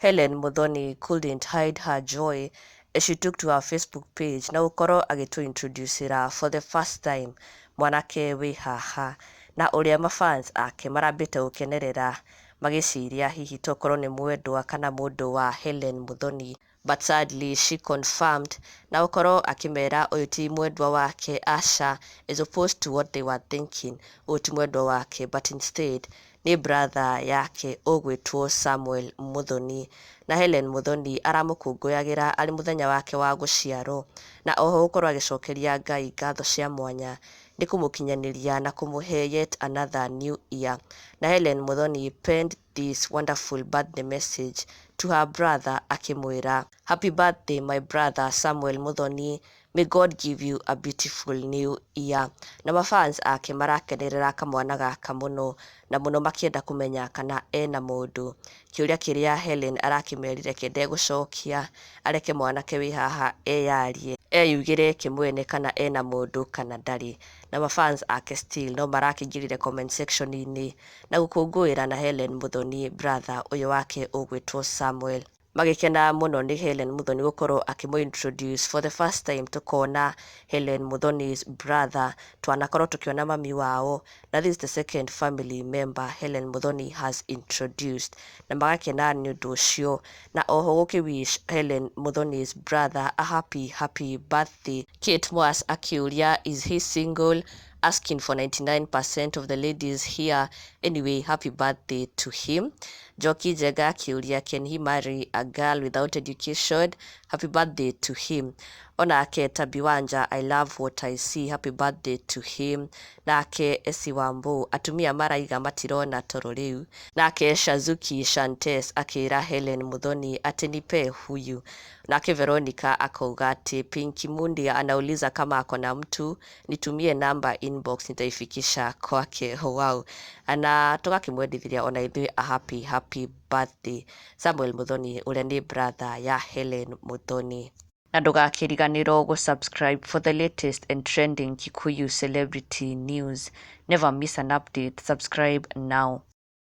Hellen Muthoni couldn't hide her joy as she took to her Facebook page na gũkorwo agĩtũ-introducĩra for the first time mwanake wĩ haha, na ũrĩa mafans ake marambĩte gũkenerera magĩciria hihi tokorwo nĩ mwendwa kana mũndũ wa Hellen Muthoni, but sadly she confirmed na gũkorwo akĩmera ũyũ ti mwendwa wake, aca, as opposed to what they were thinking, ũyũ ti mwendwa wake but instead nĩ brother yake ũgwĩtwo Samuel Muthoni, na Hellen Muthoni aramũkũngũyagĩra arĩ mũthenya wake wa gũciarwo, na oho gũkorwo agĩcokeria Ngai ngatho cia mwanya nĩ kũmũkinyanĩria na kũmũhe yet another new year. Na Hellen Muthoni penned this wonderful birthday message to her brother akimwĩra, "Happy birthday my brother Samuel Muthoni, may God give you a beautiful new year." Na mafans ake marakenerera kamwana gaka mũno na mũno makĩenda kũmenya kana ena mũndũ. Kĩũria kĩrĩa Hellen arakimerire kende gũcokia, areke mwanake wĩ haha eyarie, eyugĩre kĩmwene kana ena mũndũ kana ndarĩ. Na mafans ake still no marakĩingĩrire comment section-inĩ na gũkũngũĩra na Hellen Muthoni brother ũyũ wake ũgwĩtwo Samuel. Magĩkena mũno nĩ Hellen Muthoni gũkorwo akĩmũ-introduce for the first time, tũkona Hellen Muthoni's brother, twanakorwo tũkĩona mami wao, na this is the second family member Hellen Muthoni has introduced, na magakena nĩ ũndũ ũcio, na oho gũkĩ-wish Hellen Muthoni's brother a happy birthday. Kate Moas akĩũria, is he single, asking for 99% of the ladies here. Anyway, happy birthday to him. Joki Jega akĩũria, can he marry a girl without education? Happy birthday to him. Onake Tabiwanja, I love what I see. Happy birthday to him. Nake Esi Wambo, atumia maraiga matirona toro rĩu. Nake Shazuki Shantes akĩra Hellen Muthoni atĩ nipe huyu. Nake Veronica akauga ati Pinky Mundia anauliza kama ako na mtu, nitumie namba inbox nitaifikisha kwake. Wow. Na tũgakĩmwendithĩria ona ithuĩ a happy birthday Samuel Muthoni ũrĩa nĩ brother ya Hellen Muthoni. Na ndũgakĩriganĩrwo gũ-subscribe for the latest and trending Kikuyu celebrity news. Never miss an update. Subscribe now.